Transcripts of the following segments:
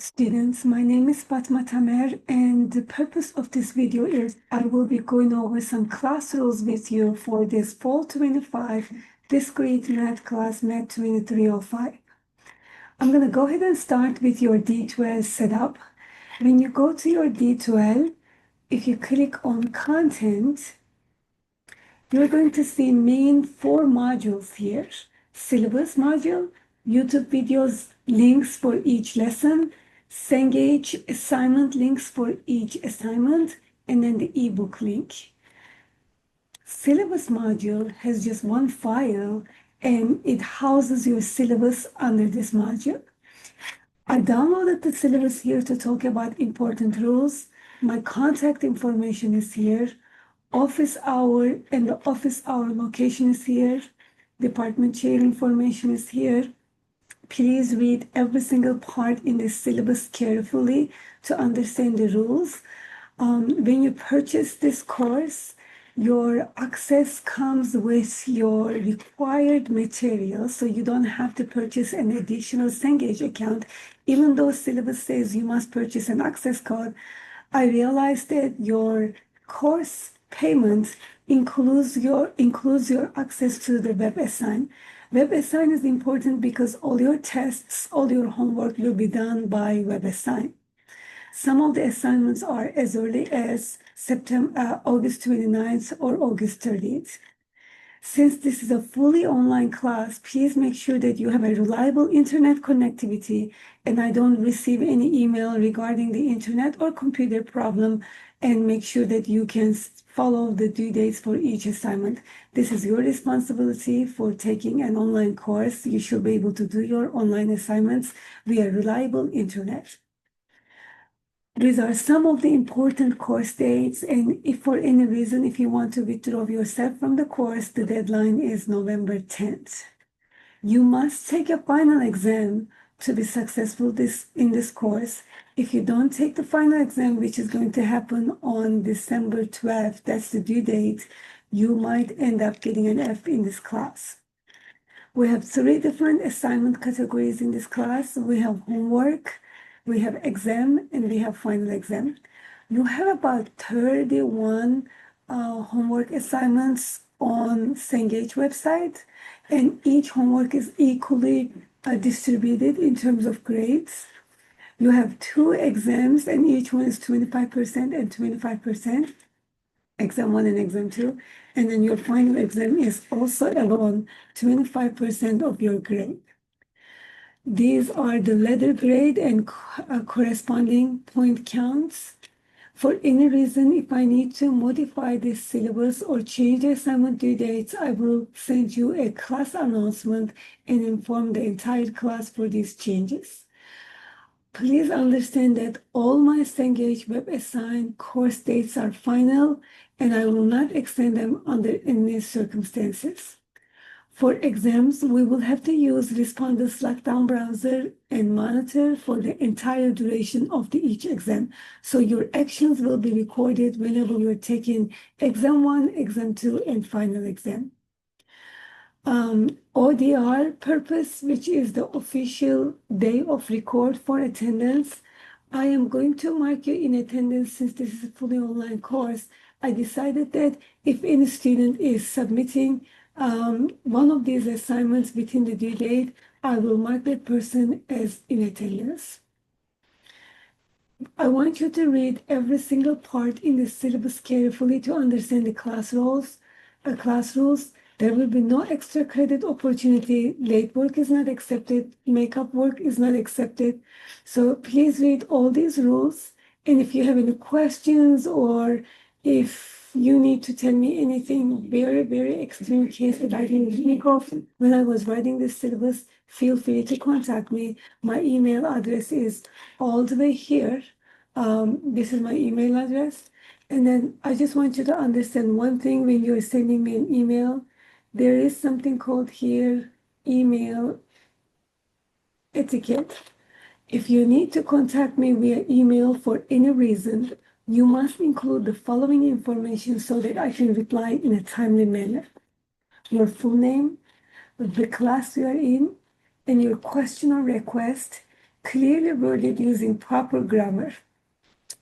Students, my name is Fatma Tamer, and the purpose of this video is I will be going over some class rules with you for this Fall 25 Discrete Math class, Math 2305. I'm going to go ahead and start with your D12 setup. When you go to your D12, if you click on Content, you're going to see main 4 modules here. Syllabus module, YouTube videos, links for each lesson, Cengage assignment links for each assignment, and then the ebook link. Syllabus module has just one file and it houses your syllabus under this module. I downloaded the syllabus here to talk about important rules. My contact information is here. Office hour and the office hour location is here. Department chair information is here. Please read every single part in the syllabus carefully to understand the rules. When you purchase this course, your access comes with your required material, so you don't have to purchase an additional Cengage account. Even though syllabus says you must purchase an access code, I realized that your course payment includes your access to the WebAssign. WebAssign is important because all your tests, all your homework will be done by WebAssign. Some of the assignments are as early as August 29th or August 30th. Since this is a fully online class, please make sure that you have a reliable internet connectivity and I don't receive any email regarding the internet or computer problem, and make sure that you can follow the due dates for each assignment. This is your responsibility for taking an online course. You should be able to do your online assignments via reliable internet. These are some of the important course dates, and if for any reason, if you want to withdraw yourself from the course, the deadline is November 10th. You must take a final exam to be successful in this course. If you don't take the final exam, which is going to happen on December 12th, that's the due date, you might end up getting an F in this class. We have 3 different assignment categories in this class. We have homework, we have exam, and we have final exam. You have about 31 homework assignments on Cengage website, and each homework is equally distributed in terms of grades. You have 2 exams, and each one is 25% and 25%, exam 1 and exam 2. And then your final exam is also alone 25% of your grade. These are the letter grade and corresponding point counts. For any reason, if I need to modify this syllabus or change the assignment due dates, I will send you a class announcement and inform the entire class for these changes. Please understand that all my Cengage WebAssign course dates are final, and I will not extend them under any circumstances. For exams, we will have to use Respondus Lockdown Browser and Monitor for the entire duration of each exam. So your actions will be recorded whenever you're taking exam 1, exam 2, and final exam. ODR purpose, which is the official day of record for attendance. I am going to mark you in attendance since this is a fully online course. I decided that if any student is submitting one of these assignments within the due date, I will mark that person as in attendance. I want you to read every single part in the syllabus carefully to understand the class rules. There will be no extra credit opportunity. Late work is not accepted. Makeup work is not accepted. So please read all these rules. And if you have any questions or if you need to tell me anything very, very extreme case that I didn't think of when I was writing this syllabus, feel free to contact me. My email address is all the way here. This is my email address. And then I just want you to understand one thing when you're sending me an email. There is something called here email etiquette. If you need to contact me via email for any reason, you must include the following information so that I can reply in a timely manner. Your full name, the class you are in, and your question or request, clearly worded using proper grammar.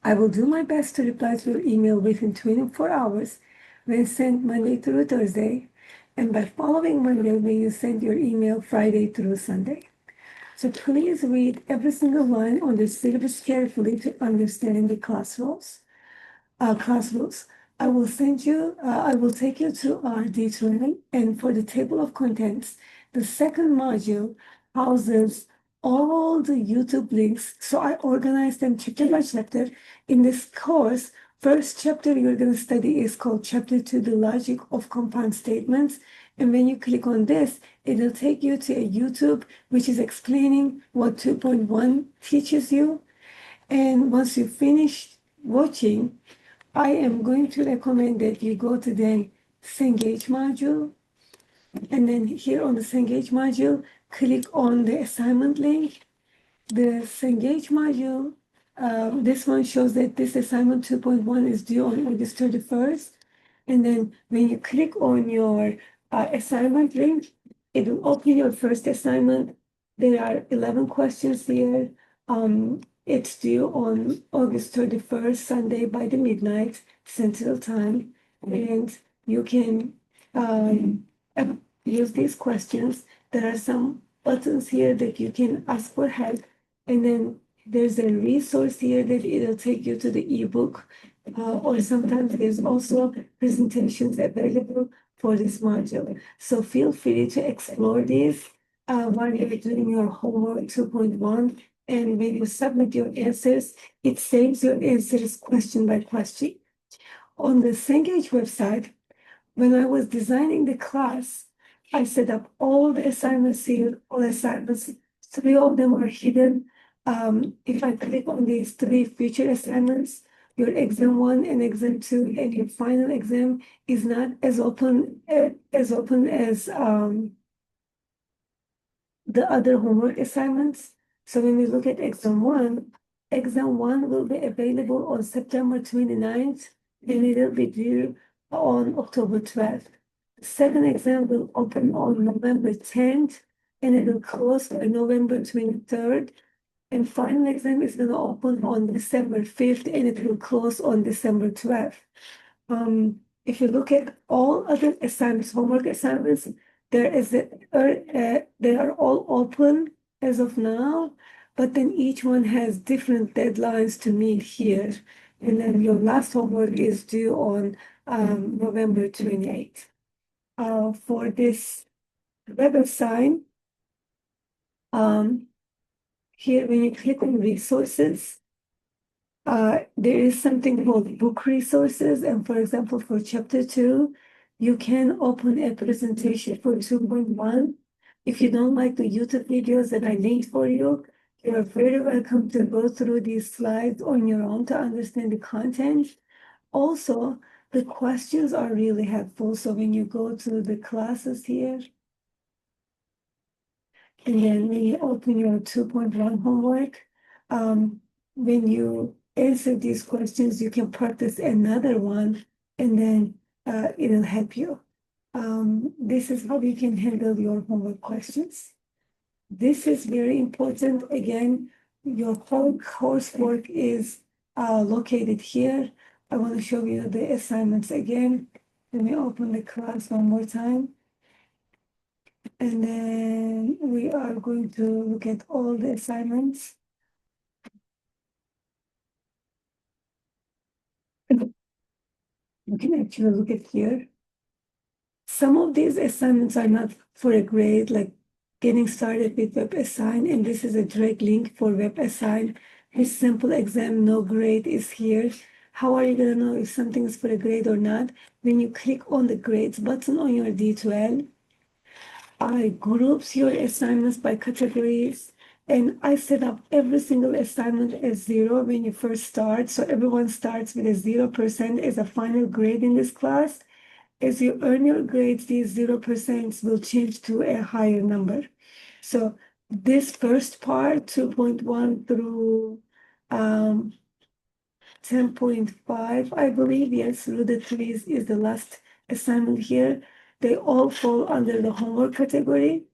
I will do my best to reply to your email within 24 hours when sent Monday through Thursday, and by following Monday when you send your email Friday through Sunday. So please read every single line on the syllabus carefully to understand the class rules. I will I will take you to our D12, and for the table of contents, the second module houses all the YouTube links. So I organized them chapter by chapter. In this course, first chapter you're going to study is called Chapter 2, The Logic of Compound Statements. And when you click on this, it'll take you to a YouTube, which is explaining what 2.1 teaches you. And once you finish watching, I am going to recommend that you go to the Cengage module, and then here on the Cengage module, click on the assignment link. The Cengage module, this one shows that this assignment 2.1 is due on August 31st. And then when you click on your assignment link, it will open your first assignment. There are 11 questions here. It's due on August 31st, Sunday by the midnight Central Time. And you can use these questions. There are some buttons here that you can ask for help. And then there's a resource here that it'll take you to the ebook. Or sometimes there's also presentations available for this module. So feel free to explore these while you're doing your homework 2.1. And when you submit your answers, it saves your answers question by question. On the Cengage website, when I was designing the class, I set up all the assignments here, all assignments. 3 of them are hidden. If I click on these 3 future assignments, your exam 1 and exam 2 and your final exam is not as open as the other homework assignments. So when we look at exam 1 will be available on September 29th, and it will be due on October 12th. The second exam will open on November 10th, and it will close on November 23rd. And final exam is going to open on December 5th, and it will close on December 12th. If you look at all other assignments, homework assignments, they are all open as of now, but then each one has different deadlines to meet here. And then your last homework is due on November 28th. For this web assign, here when you click on resources, there is something called book resources. And for example, for chapter 2, you can open a presentation for 2.1. If you don't like the YouTube videos that I linked for you, you are very welcome to go through these slides on your own to understand the content. Also, the questions are really helpful. So when you go to the classes here, and then when you open your 2.1 homework, when you answer these questions, you can practice another one, and then it'll help you. This is how you can handle your homework questions. This is very important. Again, your whole coursework is located here. I want to show you the assignments again. Let me open the class one more time. And then we are going to look at all the assignments. You can actually look at here. Some of these assignments are not for a grade, like getting started with WebAssign, and this is a direct link for WebAssign. This sample exam, no grade is here. How are you going to know if something is for a grade or not? When you click on the grades button on your D12, I groups your assignments by categories, and I set up every single assignment as 0 when you first start. So everyone starts with a 0% as a final grade in this class. As you earn your grades, these 0% will change to a higher number. So this first part, 2.1 through 10.5, I believe, yes, Ruda 3 is the last assignment here. They all fall under the homework category.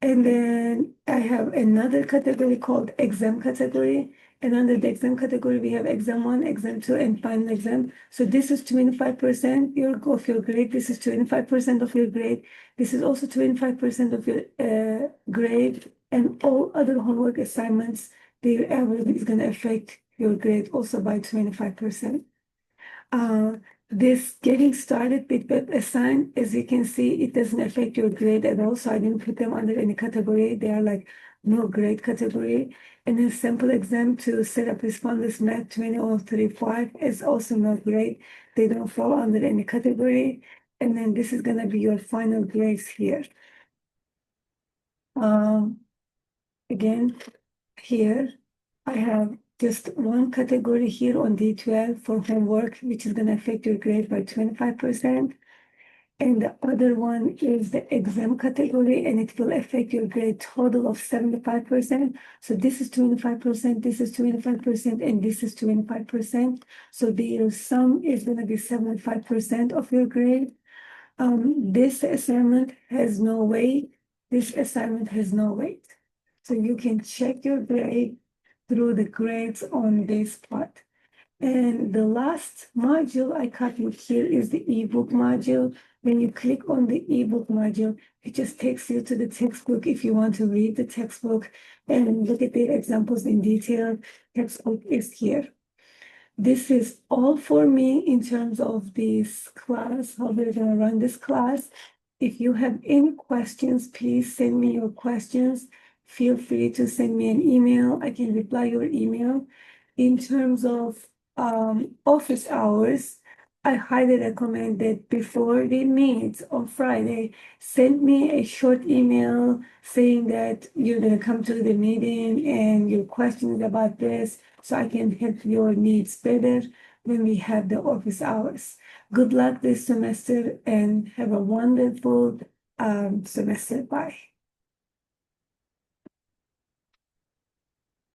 And then I have another category called exam category. And under the exam category, we have exam 1, exam 2, and final exam. So this is 25% of your grade. This is 25% of your grade. This is also 25% of your grade. And all other homework assignments, their average is going to affect your grade also by 25%. This getting started with WebAssign, as you can see, it doesn't affect your grade at all. So I didn't put them under any category. They are like no grade category. And then sample exam to set up responders math 20035 is also no grade. They don't fall under any category. And then this is going to be your final grades here. Again, here I have just one category here on D12 for homework, which is going to affect your grade by 25%. And the other one is the exam category, and it will affect your grade total of 75%. So this is 25%, this is 25%, and this is 25%. So the sum is going to be 75% of your grade. This assignment has no weight. This assignment has no weight. So you can check your grade through the grades on this part. And the last module I copied here is the ebook module. When you click on the ebook module, it just takes you to the textbook if you want to read the textbook and look at the examples in detail. Textbook is here. This is all for me in terms of this class, how we're going to run this class. If you have any questions, please send me your questions. Feel free to send me an email. I can reply your email. In terms of office hours, I highly recommend that before we meet on Friday, send me a short email saying that you're going to come to the meeting and your questions about this, so I can help your needs better when we have the office hours. Good luck this semester and have a wonderful semester. Bye.